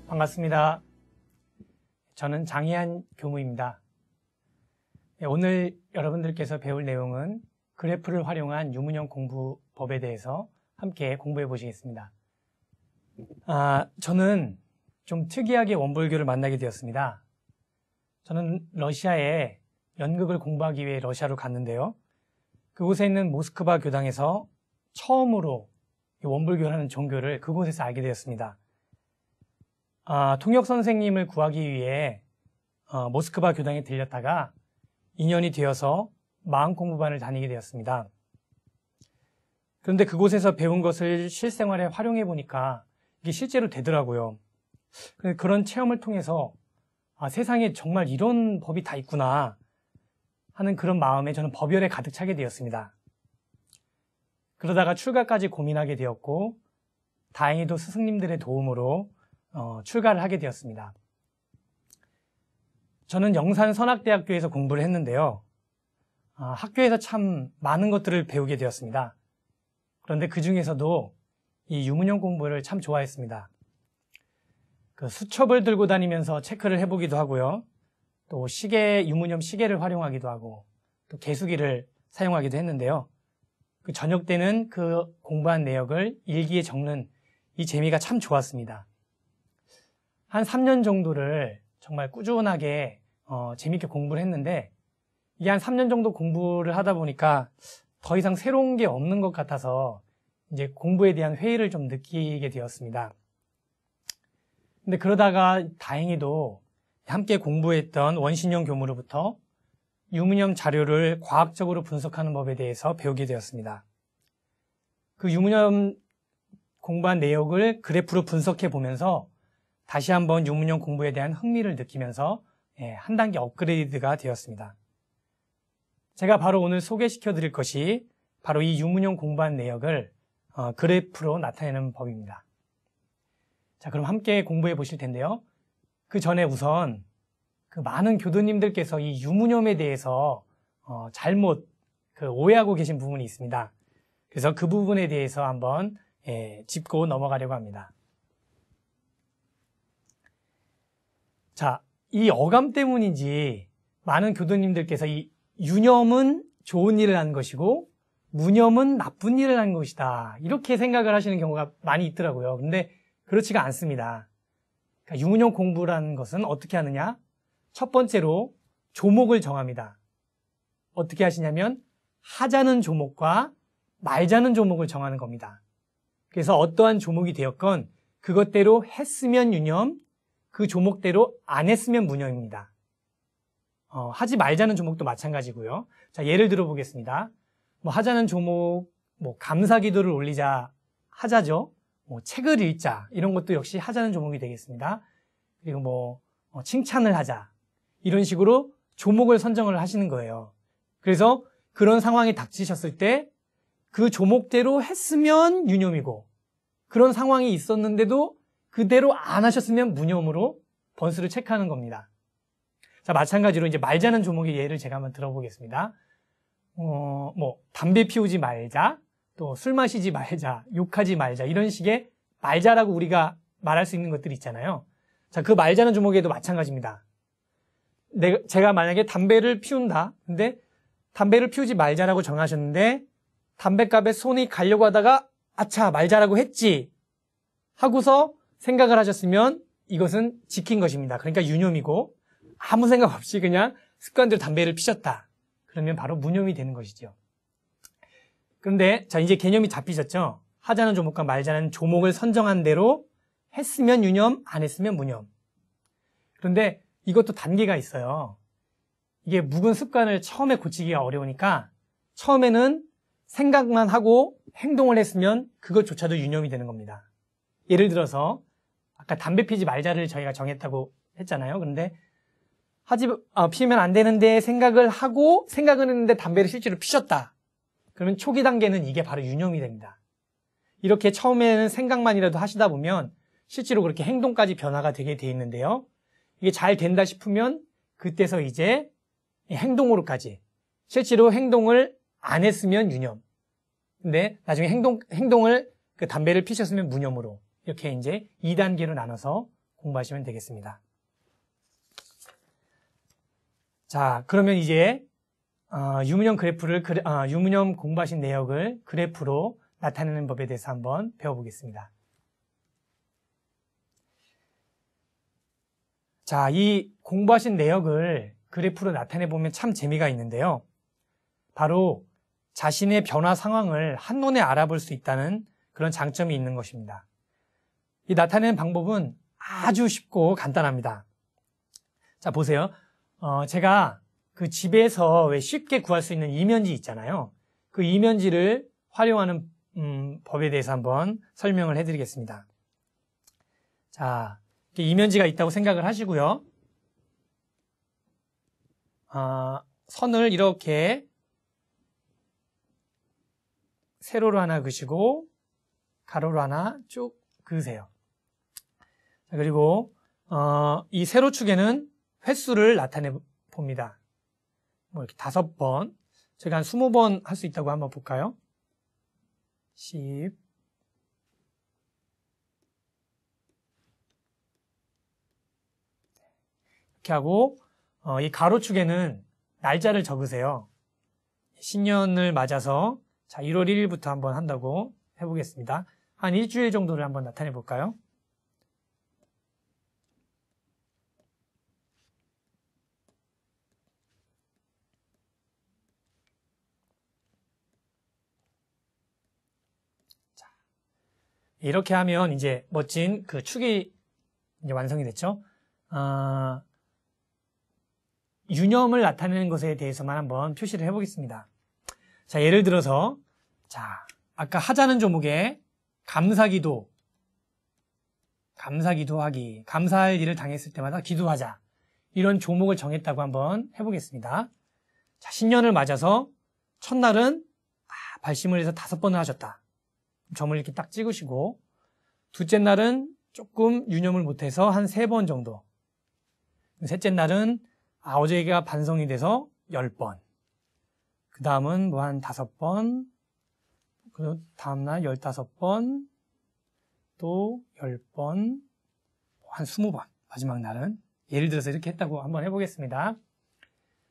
반갑습니다. 저는 장희한 교무입니다. 오늘 여러분들께서 배울 내용은 그래프를 활용한 유문형 공부법에 대해서 함께 공부해 보시겠습니다. 저는 좀 특이하게 원불교를 만나게 되었습니다. 저는 러시아에 연극을 공부하기 위해 러시아로 갔는데요. 그곳에 있는 모스크바 교당에서 처음으로 원불교라는 종교를 그곳에서 알게 되었습니다. 통역 선생님을 구하기 위해 모스크바 교당에 들렸다가 인연이 되어서 마음 공부반을 다니게 되었습니다. 그런데 그곳에서 배운 것을 실생활에 활용해 보니까 이게 실제로 되더라고요. 그런 체험을 통해서 세상에 정말 이런 법이 다 있구나 하는 그런 마음에 저는 법열에 가득 차게 되었습니다. 그러다가 출가까지 고민하게 되었고 다행히도 스승님들의 도움으로 출가를 하게 되었습니다. 저는 영산선악대학교에서 공부를 했는데요. 학교에서 참 많은 것들을 배우게 되었습니다. 그런데 그 중에서도 이 유문형 공부를 참 좋아했습니다. 그 수첩을 들고 다니면서 체크를 해보기도 하고요. 또 유문형 시계를 활용하기도 하고 또 개수기를 사용하기도 했는데요. 그 저녁 때는 그 공부한 내역을 일기에 적는 이 재미가 참 좋았습니다. 한 3년 정도를 정말 꾸준하게 재밌게 공부를 했는데 이게 한 3년 정도 공부를 하다 보니까 더 이상 새로운 게 없는 것 같아서 이제 공부에 대한 회의를 좀 느끼게 되었습니다. 근데 그러다가 다행히도 함께 공부했던 원신영 교무로부터 유문형 자료를 과학적으로 분석하는 법에 대해서 배우게 되었습니다. 그 유문형 공부한 내역을 그래프로 분석해 보면서 다시 한번 유문형 공부에 대한 흥미를 느끼면서 한 단계 업그레이드가 되었습니다. 제가 바로 오늘 소개시켜 드릴 것이 바로 이 유문형 공부한 내역을 그래프로 나타내는 법입니다. 자, 그럼 함께 공부해 보실 텐데요. 그 전에 우선 그 많은 교도님들께서 이 유문형에 대해서 잘못 오해하고 계신 부분이 있습니다. 그래서 그 부분에 대해서 한번 짚고 넘어가려고 합니다. 자, 이 어감 때문인지 많은 교도님들께서 이 유념은 좋은 일을 한 것이고 무념은 나쁜 일을 한 것이다. 이렇게 생각을 하시는 경우가 많이 있더라고요. 근데 그렇지가 않습니다. 그러니까 유문형 공부라는 것은 어떻게 하느냐? 첫 번째로 조목을 정합니다. 어떻게 하시냐면 하자는 조목과 말자는 조목을 정하는 겁니다. 그래서 어떠한 조목이 되었건 그것대로 했으면 유념, 그 조목대로 안 했으면 무념입니다. 하지 말자는 조목도 마찬가지고요. 자, 예를 들어 보겠습니다. 하자는 조목, 감사 기도를 올리자 하자죠. 책을 읽자 이런 것도 역시 하자는 조목이 되겠습니다. 그리고 칭찬을 하자 이런 식으로 조목을 선정을 하시는 거예요. 그래서 그런 상황이 닥치셨을 때 그 조목대로 했으면 유념이고 그런 상황이 있었는데도 그대로 안 하셨으면 무념으로 번수를 체크하는 겁니다. 자, 마찬가지로 이제 말자는 조목의 예를 제가 한번 들어보겠습니다. 담배 피우지 말자, 또 술 마시지 말자, 욕하지 말자, 이런 식의 말자라고 우리가 말할 수 있는 것들이 있잖아요. 자, 그 말자는 조목에도 마찬가지입니다. 제가 만약에 담배를 피운다. 근데 담배를 피우지 말자라고 정하셨는데 담배갑에 손이 가려고 하다가 아차, 말자라고 했지 하고서 생각을 하셨으면 이것은 지킨 것입니다. 그러니까 유념이고 아무 생각 없이 그냥 습관대로 담배를 피셨다. 그러면 바로 무념이 되는 것이죠. 그런데 자, 이제 개념이 잡히셨죠? 하자는 조목과 말자는 조목을 선정한 대로 했으면 유념, 안 했으면 무념. 그런데 이것도 단계가 있어요. 이게 묵은 습관을 처음에 고치기가 어려우니까 처음에는 생각만 하고 행동을 했으면 그것조차도 유념이 되는 겁니다. 예를 들어서 아까 담배 피지 말자를 저희가 정했다고 했잖아요. 그런데 피우면 안 되는데 생각을 했는데 담배를 실제로 피셨다. 그러면 초기 단계는 이게 바로 유념이 됩니다. 이렇게 처음에는 생각만이라도 하시다 보면 실제로 그렇게 행동까지 변화가 되게 돼 있는데요. 이게 잘 된다 싶으면 그때서 이제 행동으로까지 실제로 행동을 안 했으면 유념. 근데 나중에 행동을 그 담배를 피셨으면 무념으로 이렇게 이제 2단계로 나눠서 공부하시면 되겠습니다. 자, 그러면 이제 유무념 그래프를 유무념 공부하신 내역을 그래프로 나타내는 법에 대해서 한번 배워보겠습니다. 자, 이 공부하신 내역을 그래프로 나타내보면 참 재미가 있는데요. 바로 자신의 변화 상황을 한눈에 알아볼 수 있다는 그런 장점이 있는 것입니다. 이 나타내는 방법은 아주 쉽고 간단합니다. 자, 보세요. 제가 그 집에서 왜 쉽게 구할 수 있는 이면지 있잖아요. 그 이면지를 활용하는 법에 대해서 한번 설명을 해드리겠습니다. 자, 이면지가 있다고 생각을 하시고요. 선을 이렇게 세로로 하나 그으시고 가로로 하나 쭉 그으세요. 자, 그리고 이 세로축에는 횟수를 나타내 봅니다. 뭐 이렇게 5번, 제가 한 20번 할 수 있다고 한번 볼까요? 10, 이렇게 하고 이 가로축에는 날짜를 적으세요. 신년을 맞아서 자 1월 1일부터 한번 한다고 해보겠습니다. 한 일주일 정도를 한번 나타내 볼까요? 자, 이렇게 하면 이제 멋진 그 축이 이제 완성이 됐죠. 유념을 나타내는 것에 대해서만 한번 표시를 해보겠습니다. 자, 예를 들어서, 자, 아까 하자는 조목에 감사기도 하기, 감사할 일을 당했을 때마다 기도하자. 이런 조목을 정했다고 한번 해보겠습니다. 자, 신년을 맞아서 첫날은 발심을 해서 5번을 하셨다. 점을 이렇게 딱 찍으시고, 둘째 날은 조금 유념을 못해서 한 3번 정도. 셋째 날은 어제가 반성이 돼서 10번. 그 다음은 뭐 한 5번. 그리고 다음날 15번. 또 10번. 한 20번. 마지막 날은. 예를 들어서 이렇게 했다고 한번 해보겠습니다.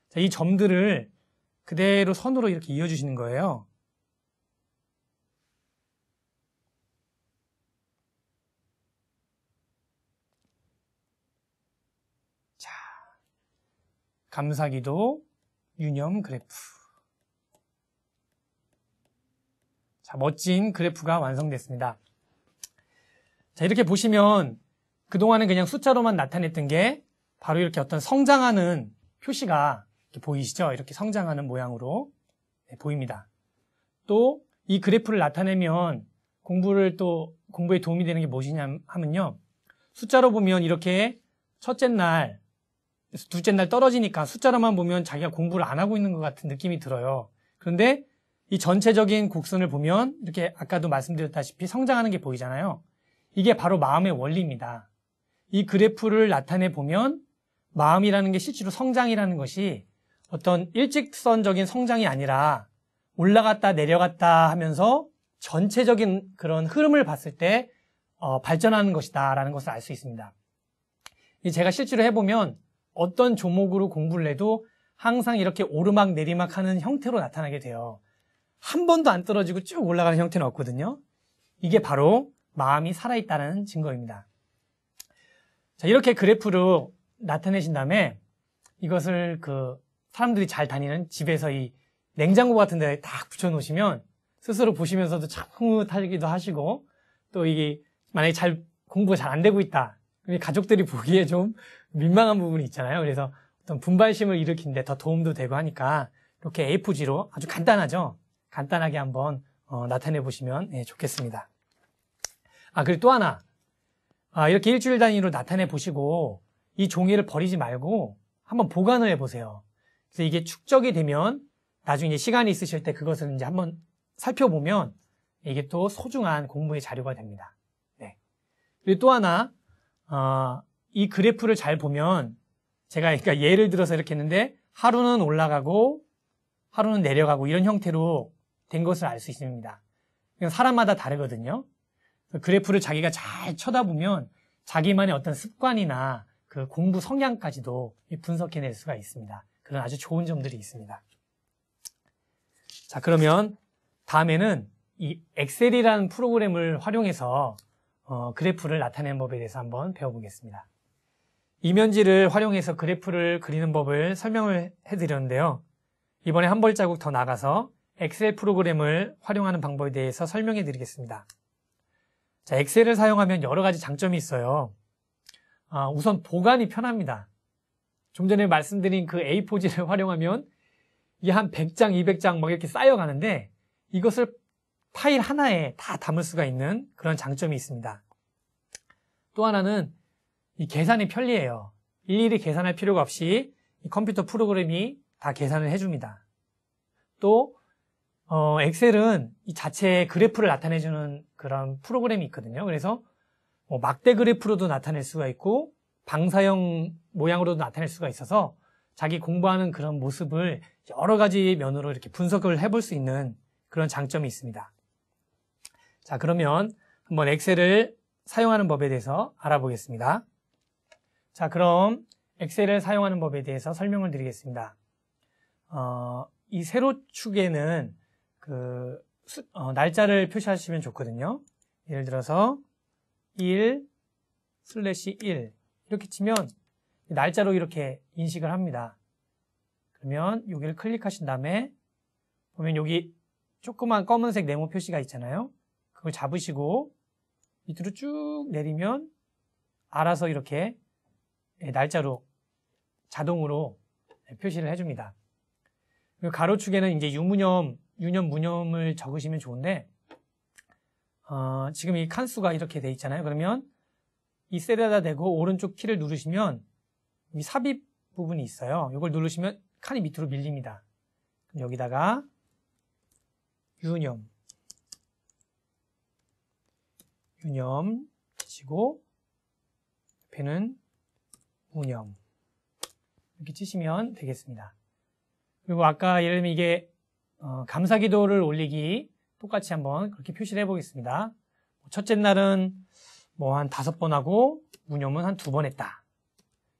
자, 이 점들을 그대로 선으로 이렇게 이어주시는 거예요. 자, 감사기도, 유념 그래프. 자, 멋진 그래프가 완성됐습니다. 자, 이렇게 보시면 그동안은 그냥 숫자로만 나타냈던 게 바로 이렇게 어떤 성장하는 표시가 이렇게 보이시죠? 이렇게 성장하는 모양으로 보입니다. 또 이 그래프를 나타내면 공부에 도움이 되는 게 무엇이냐 하면요. 숫자로 보면 이렇게 첫째 날, 둘째 날 떨어지니까 숫자로만 보면 자기가 공부를 안 하고 있는 것 같은 느낌이 들어요. 그런데 이 전체적인 곡선을 보면 이렇게 아까도 말씀드렸다시피 성장하는 게 보이잖아요. 이게 바로 마음의 원리입니다. 이 그래프를 나타내 보면 마음이라는 게 실제로 성장이라는 것이 어떤 일직선적인 성장이 아니라 올라갔다 내려갔다 하면서 전체적인 그런 흐름을 봤을 때 발전하는 것이다라는 것을 알 수 있습니다. 제가 실제로 해보면 어떤 조목으로 공부를 해도 항상 이렇게 오르막 내리막 하는 형태로 나타나게 돼요. 한 번도 안 떨어지고 쭉 올라가는 형태는 없거든요. 이게 바로 마음이 살아있다는 증거입니다. 자, 이렇게 그래프로 나타내신 다음에 이것을 사람들이 잘 다니는 집에서 이 냉장고 같은 데에 딱 붙여놓으시면 스스로 보시면서도 참 흐뭇하기도 하시고 또 이게 만약에 공부가 잘 안 되고 있다. 가족들이 보기에 좀 민망한 부분이 있잖아요. 그래서 어떤 분발심을 일으키는데 더 도움도 되고 하니까 이렇게 A4지로 아주 간단하죠. 간단하게 한번 나타내 보시면 좋겠습니다. 그리고 또 하나. 이렇게 일주일 단위로 나타내 보시고 이 종이를 버리지 말고 한번 보관을 해 보세요. 그래서 이게 축적이 되면 나중에 이제 시간이 있으실 때 그것을 이제 한번 살펴보면 이게 또 소중한 공부의 자료가 됩니다. 네. 그리고 또 하나, 이 그래프를 잘 보면 제가 그러니까 예를 들어서 이렇게 했는데 하루는 올라가고 하루는 내려가고 이런 형태로 된 것을 알 수 있습니다. 사람마다 다르거든요. 그래프를 자기가 잘 쳐다보면 자기만의 어떤 습관이나 그 공부 성향까지도 분석해낼 수가 있습니다. 그런 아주 좋은 점들이 있습니다. 자, 그러면 다음에는 이 엑셀이라는 프로그램을 활용해서 그래프를 나타내는 법에 대해서 한번 배워보겠습니다. 이면지를 활용해서 그래프를 그리는 법을 설명을 해드렸는데요. 이번에 한 발자국 더 나가서 엑셀 프로그램을 활용하는 방법에 대해서 설명해 드리겠습니다. 자, 엑셀을 사용하면 여러 가지 장점이 있어요. 우선 보관이 편합니다. 좀 전에 말씀드린 그 A4지를 활용하면 이게 한 100장, 200장 막 이렇게 쌓여가는데 이것을 파일 하나에 다 담을 수가 있는 그런 장점이 있습니다. 또 하나는 이 계산이 편리해요. 일일이 계산할 필요가 없이 이 컴퓨터 프로그램이 다 계산을 해줍니다. 또 엑셀은 이 자체 그래프를 나타내주는 그런 프로그램이 있거든요. 그래서 막대 그래프로도 나타낼 수가 있고 방사형 모양으로도 나타낼 수가 있어서 자기 공부하는 그런 모습을 여러 가지 면으로 이렇게 분석을 해볼 수 있는 그런 장점이 있습니다. 자, 그러면 한번 엑셀을 사용하는 법에 대해서 알아보겠습니다. 자, 그럼 엑셀을 사용하는 법에 대해서 설명을 드리겠습니다. 이 세로축에는 날짜를 표시하시면 좋거든요. 예를 들어서 1/1 이렇게 치면 날짜로 이렇게 인식을 합니다. 그러면 여기를 클릭하신 다음에 보면 여기 조그만 검은색 네모 표시가 있잖아요. 그걸 잡으시고 밑으로 쭉 내리면 알아서 이렇게 날짜로 자동으로 표시를 해줍니다. 그리고 가로축에는 이제 유년, 무념을 적으시면 좋은데 지금 이 칸수가 이렇게 돼 있잖아요. 그러면 이 셀에다 대고 오른쪽 키를 누르시면 이 삽입 부분이 있어요. 이걸 누르시면 칸이 밑으로 밀립니다. 그럼 여기다가 유념 치시고 옆에는 무념 이렇게 치시면 되겠습니다. 그리고 아까 예를 들면 이게 감사기도를 올리기 똑같이 한번 그렇게 표시를 해보겠습니다. 첫째 날은 한 5번 하고 무념은 한 2번 했다.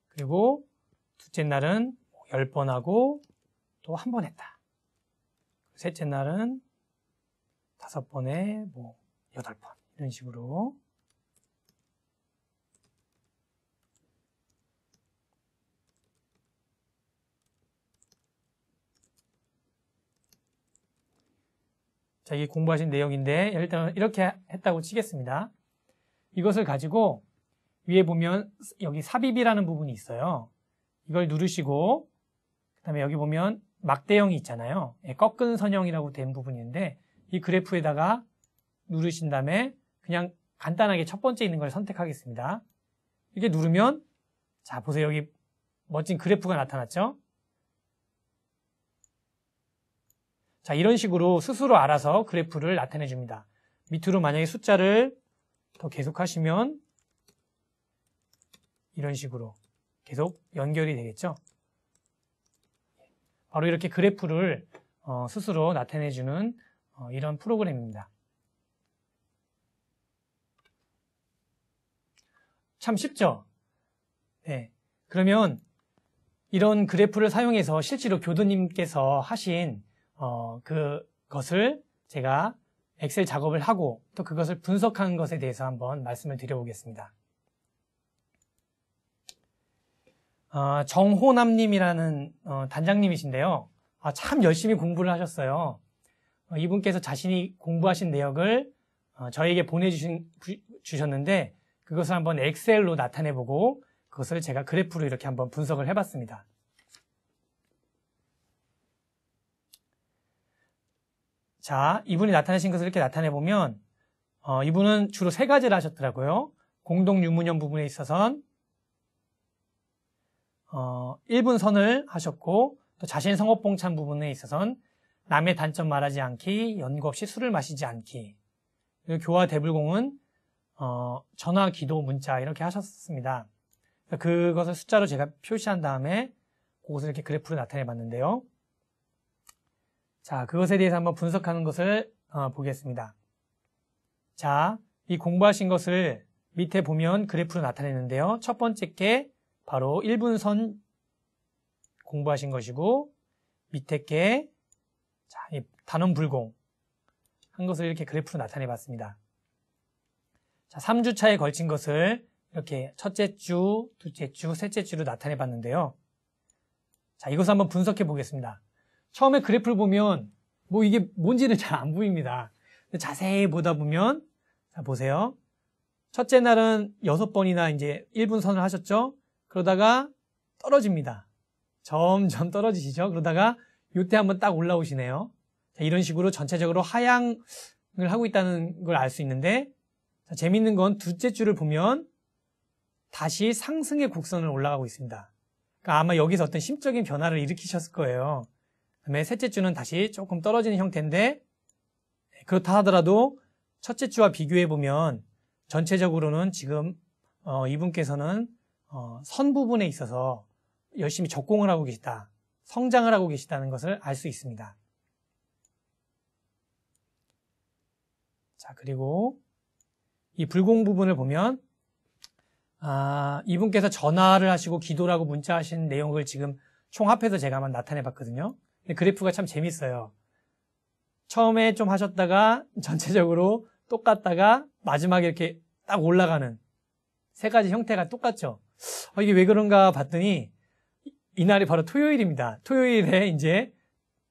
그리고 둘째 날은 10번 하고 또 1번 했다. 셋째 날은 5번에 8번 이런 식으로 자, 이게 공부하신 내용인데 일단 이렇게 했다고 치겠습니다. 이것을 가지고 위에 보면 여기 삽입이라는 부분이 있어요. 이걸 누르시고 그다음에 여기 보면 막대형이 있잖아요. 꺾은 선형이라고 된 부분이 있는데 이 그래프에다가 누르신 다음에 그냥 간단하게 첫 번째 있는 걸 선택하겠습니다. 이렇게 누르면 자, 보세요. 여기 멋진 그래프가 나타났죠? 자, 이런 식으로 스스로 알아서 그래프를 나타내 줍니다. 밑으로 만약에 숫자를 더 계속 하시면 이런 식으로 계속 연결이 되겠죠. 바로 이렇게 그래프를 스스로 나타내주는 이런 프로그램입니다. 참 쉽죠? 네. 그러면 이런 그래프를 사용해서 실제로 교수님께서 하신 그것을 제가 엑셀 작업을 하고 또 그것을 분석한 것에 대해서 한번 말씀을 드려보겠습니다. 정호남님이라는 단장님이신데요. 참 열심히 공부를 하셨어요. 이분께서 자신이 공부하신 내역을 저에게 보내주셨는데 그것을 한번 엑셀로 나타내보고 그것을 제가 그래프로 이렇게 한번 분석을 해봤습니다. 자, 이분이 나타내신 것을 이렇게 나타내보면 이분은 주로 3가지를 하셨더라고요. 공동 유무념 부분에 있어서는 1분 선을 하셨고 또 자신 성업봉찬 부분에 있어서는 남의 단점 말하지 않기, 연구 없이 술을 마시지 않기. 그리고 교화 대불공은 전화, 기도, 문자 이렇게 하셨습니다. 그것을 숫자로 제가 표시한 다음에 그것을 이렇게 그래프로 나타내 봤는데요. 자, 그것에 대해서 한번 분석하는 것을 보겠습니다. 자, 이 공부하신 것을 밑에 보면 그래프로 나타내는데요. 첫 번째 게 바로 1분선 공부하신 것이고, 밑에 게 자, 이 단원 불공 한 것을 이렇게 그래프로 나타내 봤습니다. 자, 3주차에 걸친 것을 이렇게 첫째 주, 둘째 주, 셋째 주로 나타내 봤는데요. 자, 이것을 한번 분석해 보겠습니다. 처음에 그래프를 보면 뭐 이게 뭔지는 잘 안 보입니다. 근데 자세히 보다 보면, 자, 보세요. 첫째 날은 6번이나 이제 1분선을 하셨죠? 그러다가 떨어집니다. 점점 떨어지시죠? 그러다가 이때 한번 딱 올라오시네요. 자, 이런 식으로 전체적으로 하향을 하고 있다는 걸 알 수 있는데, 자, 재밌는 건 둘째 주를 보면 다시 상승의 곡선을 올라가고 있습니다. 그러니까 아마 여기서 어떤 심적인 변화를 일으키셨을 거예요. 그다음에 셋째 주는 다시 조금 떨어지는 형태인데, 그렇다 하더라도 첫째 주와 비교해 보면 전체적으로는 지금 이분께서는 선 부분에 있어서 열심히 적공을 하고 계시다, 성장을 하고 계시다는 것을 알 수 있습니다. 자, 그리고 이 불공 부분을 보면 이분께서 전화를 하시고 기도를 하고 문자하신 내용을 지금 총합해서 제가 한번 나타내 봤거든요. 근데 그래프가 참 재밌어요. 처음에 좀 하셨다가 전체적으로 똑같다가 마지막에 이렇게 딱 올라가는 세 가지 형태가 똑같죠. 이게 왜 그런가 봤더니 이날이 바로 토요일입니다. 토요일에 이제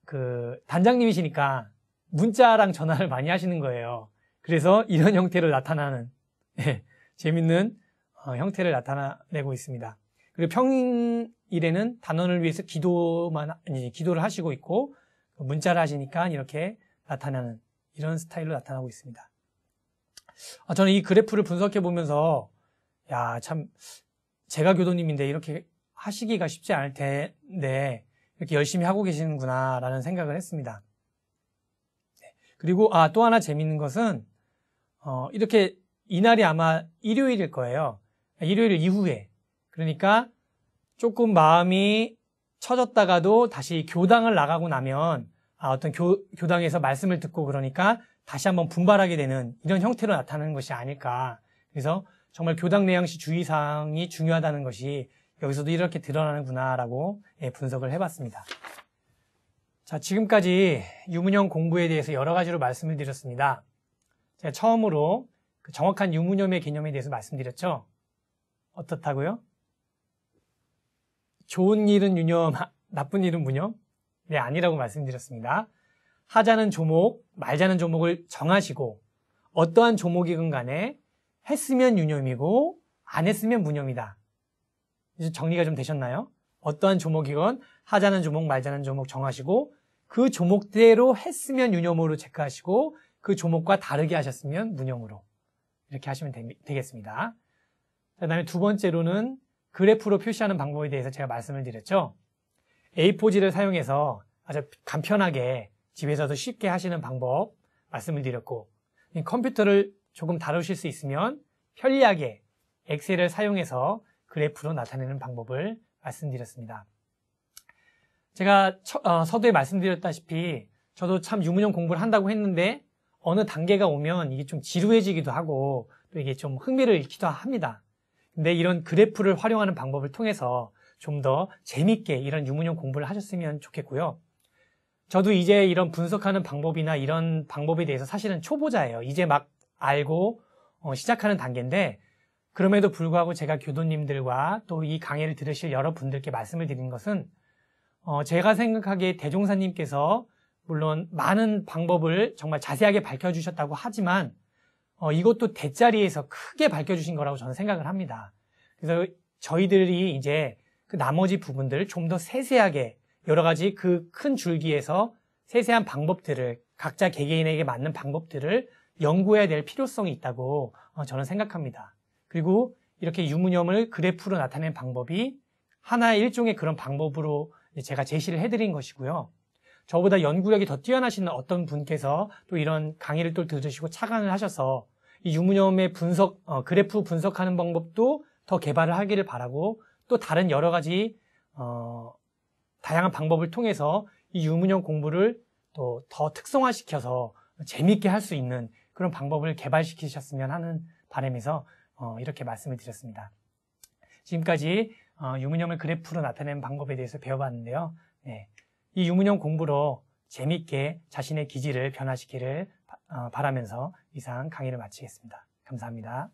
그 단장님이시니까 문자랑 전화를 많이 하시는 거예요. 그래서 이런 형태로 나타나는 재밌는 형태를 나타내고 있습니다. 그리고 평일에는 단원을 위해서 기도를 하시고 있고, 문자를 하시니까 이렇게 나타나는 이런 스타일로 나타나고 있습니다. 저는 이 그래프를 분석해 보면서 참 제가 교도님인데 이렇게 하시기가 쉽지 않을 텐데 이렇게 열심히 하고 계시는구나 라는 생각을 했습니다. 그리고 또 하나 재밌는 것은 이렇게 이날이 아마 일요일일 거예요. 일요일 이후에. 그러니까 조금 마음이 처졌다가도 다시 교당을 나가고 나면 어떤 교당에서 말씀을 듣고 그러니까 다시 한번 분발하게 되는 이런 형태로 나타나는 것이 아닐까. 그래서 정말 교당 내양시 주의사항이 중요하다는 것이 여기서도 이렇게 드러나는구나라고 분석을 해봤습니다. 자, 지금까지 유문형 공부에 대해서 여러 가지로 말씀을 드렸습니다. 제가 처음으로 그 정확한 유문형의 개념에 대해서 말씀드렸죠. 어떻다고요? 좋은 일은 유념, 나쁜 일은 무념? 네, 아니라고 말씀드렸습니다. 하자는 조목, 말자는 조목을 정하시고 어떠한 조목이건 간에 했으면 유념이고 안 했으면 무념이다. 이제 정리가 좀 되셨나요? 어떠한 조목이건 하자는 조목, 말자는 조목 정하시고 그 조목대로 했으면 유념으로 체크하시고 그 조목과 다르게 하셨으면 무념으로 이렇게 하시면 되겠습니다. 그 다음에 두 번째로는 그래프로 표시하는 방법에 대해서 제가 말씀을 드렸죠. A4지를 사용해서 아주 간편하게 집에서도 쉽게 하시는 방법 말씀을 드렸고, 컴퓨터를 조금 다루실 수 있으면 편리하게 엑셀을 사용해서 그래프로 나타내는 방법을 말씀드렸습니다. 제가 서두에 말씀드렸다시피 저도 참 유문형 공부를 한다고 했는데 어느 단계가 오면 이게 좀 지루해지기도 하고 또 이게 좀 흥미를 잃기도 합니다. 근데 이런 그래프를 활용하는 방법을 통해서 좀 더 재밌게 이런 유문형 공부를 하셨으면 좋겠고요. 저도 이제 이런 분석하는 방법이나 이런 방법에 대해서 사실은 초보자예요. 이제 막 알고 시작하는 단계인데 그럼에도 불구하고 제가 교도님들과 또 이 강의를 들으실 여러분들께 말씀을 드리는 것은 제가 생각하기에 대종사님께서 물론 많은 방법을 정말 자세하게 밝혀주셨다고 하지만 이것도 대자리에서 크게 밝혀주신 거라고 저는 생각을 합니다. 그래서 저희들이 이제 그 나머지 부분들을 좀 더 세세하게 여러 가지 그 큰 줄기에서 세세한 방법들을 각자 개개인에게 맞는 방법들을 연구해야 될 필요성이 있다고 저는 생각합니다. 그리고 이렇게 유문형을 그래프로 나타낸 방법이 하나의 일종의 그런 방법으로 제가 제시를 해드린 것이고요. 저보다 연구력이 더 뛰어나신 어떤 분께서 또 이런 강의를 또 들으시고 착안을 하셔서 이 유문형의 그래프 분석하는 방법도 더 개발을 하기를 바라고 또 다른 여러 가지 다양한 방법을 통해서 이 유문형 공부를 또 더 특성화시켜서 재미있게 할 수 있는 그런 방법을 개발시키셨으면 하는 바람에서 이렇게 말씀을 드렸습니다. 지금까지 유문형을 그래프로 나타내는 방법에 대해서 배워봤는데요. 네, 이 유문형 공부로 재밌게 자신의 기질을 변화시키기를 바라면서 이상 강의를 마치겠습니다. 감사합니다.